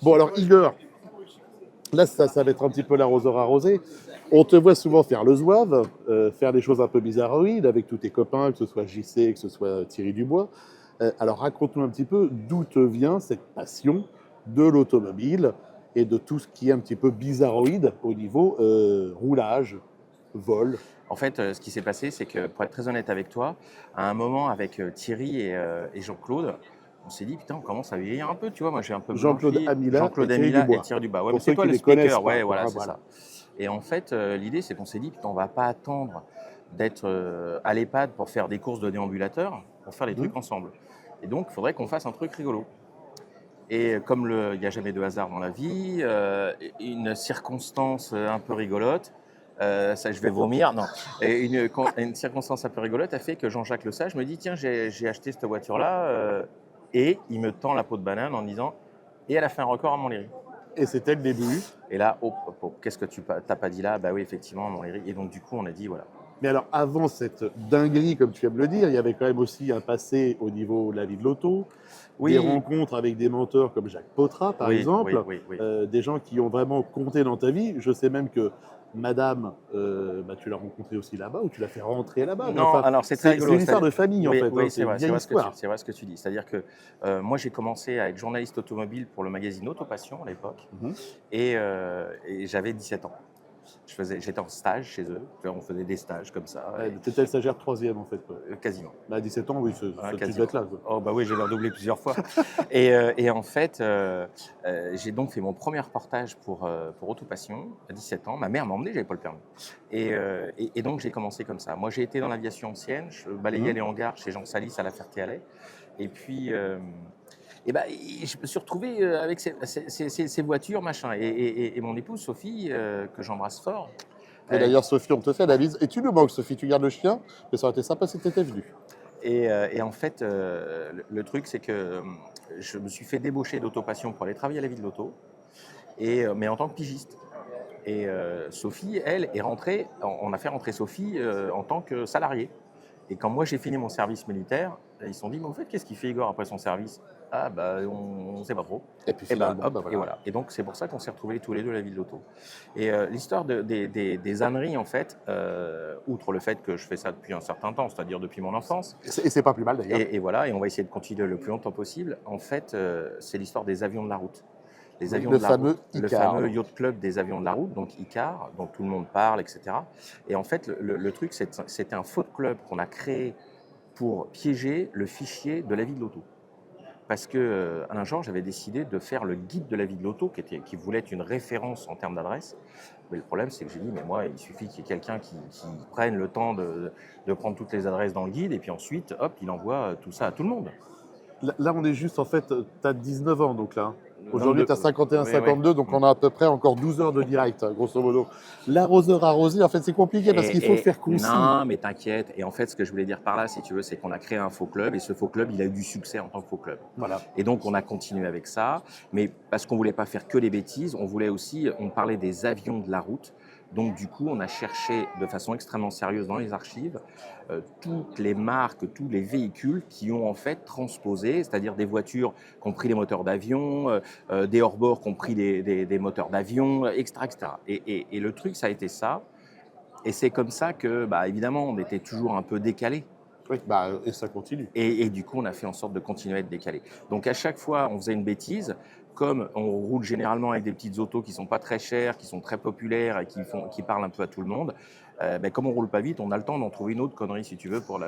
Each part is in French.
Bon, alors Igor, là, ça va être un petit peu l'arroseur arrosé. On te voit souvent faire le zouave, faire des choses un peu bizarroïdes avec tous tes copains, que ce soit JC, que ce soit Thierry Dubois. Alors raconte-nous un petit peu d'où te vient cette passion de l'automobile et de tout ce qui est un petit peu bizarroïde au niveau roulage, vol. En fait, ce qui s'est passé, c'est que, pour être très honnête avec toi, à un moment, avec Thierry et Jean-Claude, on s'est dit, putain, on commence à vieillir un peu, tu vois. Moi, j'ai un peu Jean-Claude blanchi. Amila et Jean-Claude Thierry Amila et Dubois. Thierry Dubois. Ouais, mais Pour c'est ceux toi qui le les connaissent speaker. pas, Ouais, quoi, voilà, hein, c'est voilà. ça. Et en fait, l'idée, c'est qu'on s'est dit, putain, on va pas attendre d'être à l'EHPAD pour faire des courses de déambulateurs, pour faire des Mhm. trucs ensemble. Et donc, il faudrait qu'on fasse un truc rigolo. Et comme il n'y a jamais de hasard dans la vie, une circonstance un peu rigolote, ça je vais vomir, non, et une circonstance un peu rigolote a fait que Jean-Jacques Lesage me dit, tiens, j'ai acheté cette voiture-là, et il me tend la peau de banane en disant, et elle a fait un record à Montlhéry. Et c'était le début. Et là, qu'est-ce que tu t'as pas dit là? Bah oui, effectivement, à Montlhéry. Et donc du coup, on a dit, voilà. Mais alors, avant cette dinguerie, comme tu aimes le dire, il y avait quand même aussi un passé au niveau de la vie de l'auto, des Oui, rencontres avec des mentors comme Jacques Pottras, par oui, oui, exemple, oui, oui. des gens qui ont vraiment compté dans ta vie. Je sais même que Madame, tu l'as rencontrée aussi là-bas, ou tu l'as fait rentrer là-bas. Mais Non, enfin, alors c'est très c'est rigolo. une histoire de famille, en Oui, fait, hein, oui, c'est c'est une vrai, vieille histoire. c'est vrai ce que tu dis. C'est-à-dire que moi, j'ai commencé à être journaliste automobile pour le magazine Autopassion à l'époque, Mhm. et j'avais 17 ans. J'étais en stage chez eux. On faisait des stages comme ça, Ouais, t'étais le stagiaire troisième, en fait, quoi. quasiment. Bah, à 17 ans, oui, tu devais Quasiment. être là, quoi. Oh bah oui, j'ai redoublé plusieurs fois. Et en fait, j'ai donc fait mon premier reportage pour Autopassion à 17 ans. Ma mère m'a emmené, j'avais pas le permis. Et donc j'ai commencé comme ça. Moi j'ai été dans l'aviation ancienne, je balayais Mhm. les hangars chez Jean Salis à La Ferté-Alais. Et puis, et bah, je me suis retrouvé avec ces voitures, machin. Et mon épouse Sophie, que j'embrasse fort, Et euh, d'ailleurs, Sophie, on te fait la bise. Et tu nous manques, Sophie, tu gardes le chien, mais ça aurait été sympa si tu étais venue. et en fait, le truc, c'est que je me suis fait débaucher d'Autopassion pour aller travailler à la ville d'Auto, mais en tant que pigiste. Et Sophie, elle, est rentrée, on a fait rentrer Sophie en tant que salariée. Et quand moi j'ai fini mon service militaire, ils se sont dit, mais en fait, qu'est-ce qu'il fait Igor après son service? Ah bah on ne sait pas trop. Et puis Et bah finalement, hop, bah et voilà. voilà. Et donc c'est pour ça qu'on s'est retrouvés tous les deux à la ville d'Auto. Et l'histoire des âneries, en fait, outre le fait que je fais ça depuis un certain temps, c'est-à-dire depuis mon enfance, Et c'est pas plus mal d'ailleurs. et voilà, et on va essayer de continuer le plus longtemps possible, en fait, c'est l'histoire des avions de la route. Les Oui, avions le de la route, fameux le Icar. fameux yacht club des avions de la route, donc ICAR, dont tout le monde parle, etc. Et en fait, le truc, c'était un faux club qu'on a créé pour piéger le fichier de la vie de l'auto. Parce que un jour, j'avais décidé de faire le guide de la vie de l'auto, qui voulait être une référence en termes d'adresse. Mais le problème, c'est que j'ai dit, mais moi, il suffit qu'il y ait quelqu'un qui prenne le temps de prendre toutes les adresses dans le guide, et puis ensuite, hop, il envoie tout ça à tout le monde. Là, on est juste, en fait, t'as 19 ans, donc là. Aujourd'hui, 22, t'as 51, oui, oui. 52, donc on a à peu près encore 12 heures de direct, grosso modo. L'arroseur arrosé, en fait, c'est compliqué parce qu'il faut faire concis. Non, mais t'inquiète. Et en fait, ce que je voulais dire par là, si tu veux, c'est qu'on a créé un faux club, et ce faux club, il a eu du succès en tant que faux club. Voilà. Et donc, on a continué avec ça, mais parce qu'on voulait pas faire que les bêtises, on voulait aussi, on parlait des avions de la route. Donc, du coup, on a cherché de façon extrêmement sérieuse dans les archives toutes les marques, tous les véhicules qui ont en fait transposé, c'est-à-dire des voitures qui ont pris les moteurs d'avion, des hors-bords qui ont pris des moteurs d'avion, etc., etc. Et le truc, ça a été ça. Et c'est comme ça que, bah, évidemment, on était toujours un peu décalé. Oui, bah, et ça continue. Et du coup, on a fait en sorte de continuer à être décalé. Donc, à chaque fois, on faisait une bêtise. Comme on roule généralement avec des petites autos qui ne sont pas très chères, qui sont très populaires et qui parlent un peu à tout le monde, comme on ne roule pas vite, on a le temps d'en trouver une autre connerie, si tu veux, pour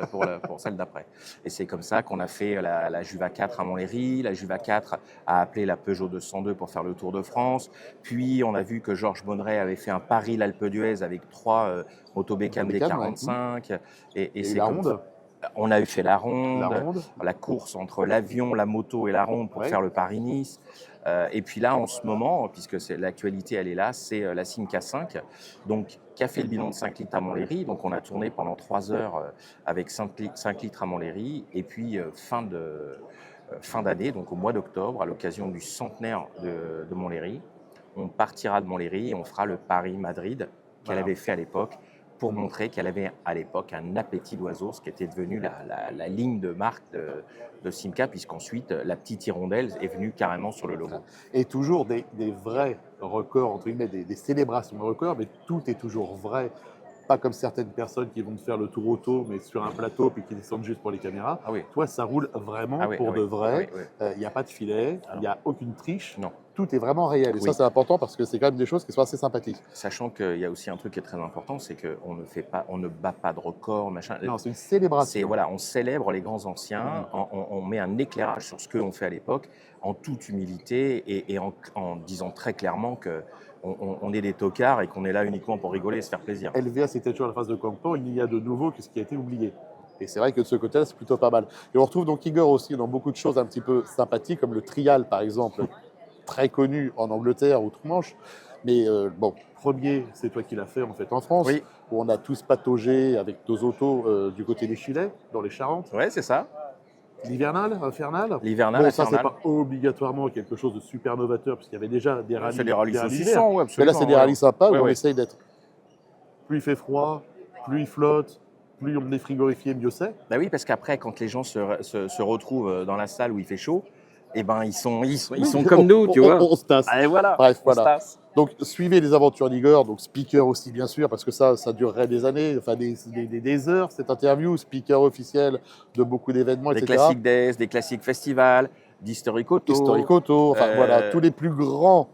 celle d'après. Et c'est comme ça qu'on a fait la Juva 4 à Montlhéry. La Juva 4 a appelé la Peugeot 202 pour faire le Tour de France. Puis, on a vu que Georges Bonneret avait fait un Paris-L'Alpe d'Huez avec 3 Motobécane Bécane, ouais. D45. Et Et c'est la comme ça. ronde. On a eu fait la La ronde, ronde. la course entre l'avion, la moto et la ronde pour Ouais. faire le Paris-Nice. Et puis là, en ce moment, puisque l'actualité, elle est là, c'est la Simca 5, donc qui a fait le bilan de 5 litres à Montlhéry. Donc on a tourné pendant 3 heures avec 5 litres à Montlhéry. Et puis fin d'année, donc au mois d'octobre, à l'occasion du centenaire de Montlhéry, on partira de Montlhéry et on fera le Paris-Madrid qu'elle Voilà. avait fait à l'époque pour montrer qu'elle avait à l'époque un appétit d'oiseau, ce qui était devenu la ligne de marque de Simca, puisqu'ensuite la petite hirondelle est venue carrément sur le logo. Et toujours des vrais records, entre guillemets, des célébrations de records, mais tout est toujours vrai. Pas comme certaines personnes qui vont te faire le tour auto, mais sur un plateau, puis qui descendent juste pour les caméras. Ah oui. Toi, ça roule vraiment Ah oui, pour ah oui, de vrai. ah oui, oui. Il n'y a pas de filet, Ah il non. n'y a aucune triche. Non. Tout est vraiment réel. Et Oui. ça, c'est important parce que c'est quand même des choses qui sont assez sympathiques. Sachant qu'il y a aussi un truc qui est très important, c'est qu'on ne bat pas de record, machin. Non, c'est une célébration. Voilà, on célèbre les grands anciens, on met un éclairage sur ce qu'on fait à l'époque, en toute humilité et en disant très clairement qu'on est des tocards et qu'on est là uniquement pour rigoler et se faire plaisir. LVA, c'était toujours la phase de campement. Il y a de nouveau que ce qui a été oublié. Et c'est vrai que de ce côté-là, c'est plutôt pas mal. Et on retrouve donc Igor aussi dans beaucoup de choses un petit peu sympathiques, comme le trial, par exemple, très connu en Angleterre, outre-Manche. Mais bon, premier, c'est toi qui l'as fait en fait en France, Oui. où on a tous pataugé avec nos autos du côté des Chilets, dans les Charentes. Ouais, c'est ça. L'hivernal, infernal. L'hivernal, Bon, ça, c'est infernal. pas obligatoirement quelque chose de super novateur, puisqu'il y avait déjà des rallyes. C'est des rallyes d'hiver. saucissants, ouais, Mais absolument. là, c'est des rallyes sympas où Ouais, on ouais. essaye d'être. Plus il fait froid, plus il flotte, plus on est frigorifié, mieux c'est. Bah oui, parce qu'après, quand les gens se retrouvent dans la salle où il fait chaud, eh ben, ils sont comme nous, tu vois. On se tasse. Allez, voilà. Bref, on se voilà. tasse. Donc, suivez les aventures d'Igor, donc speaker aussi, bien sûr, parce que ça durerait des années, enfin des heures, cette interview, speaker officiel de beaucoup d'événements, Des etc. classiques d'Aise, des classiques festivals, d'Historic Auto. Historic Auto, enfin Euh, voilà, tous les plus grands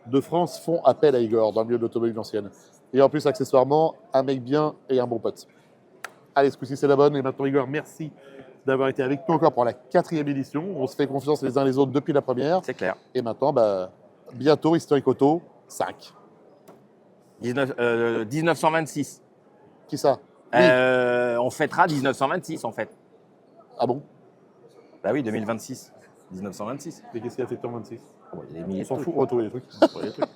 de France font appel à Igor dans le milieu de l'automobile ancienne. Et en plus, accessoirement, un mec bien et un bon pote. Allez, ce coup-ci, c'est la bonne. Et maintenant, Igor, merci d'avoir été avec nous encore pour la 4e édition. On se fait confiance les uns les autres depuis la première. C'est clair. Et maintenant, bientôt, Historic Auto 5. 1926. Qui ça? Oui. On fêtera 1926 en fait. Ah bon? Bah oui, 2026. 1926. Mais qu'est-ce qu'il a fait en 26? Bon, il y a des milliers On s'en de fout, trucs. on retrouve les trucs. On retrouve les trucs.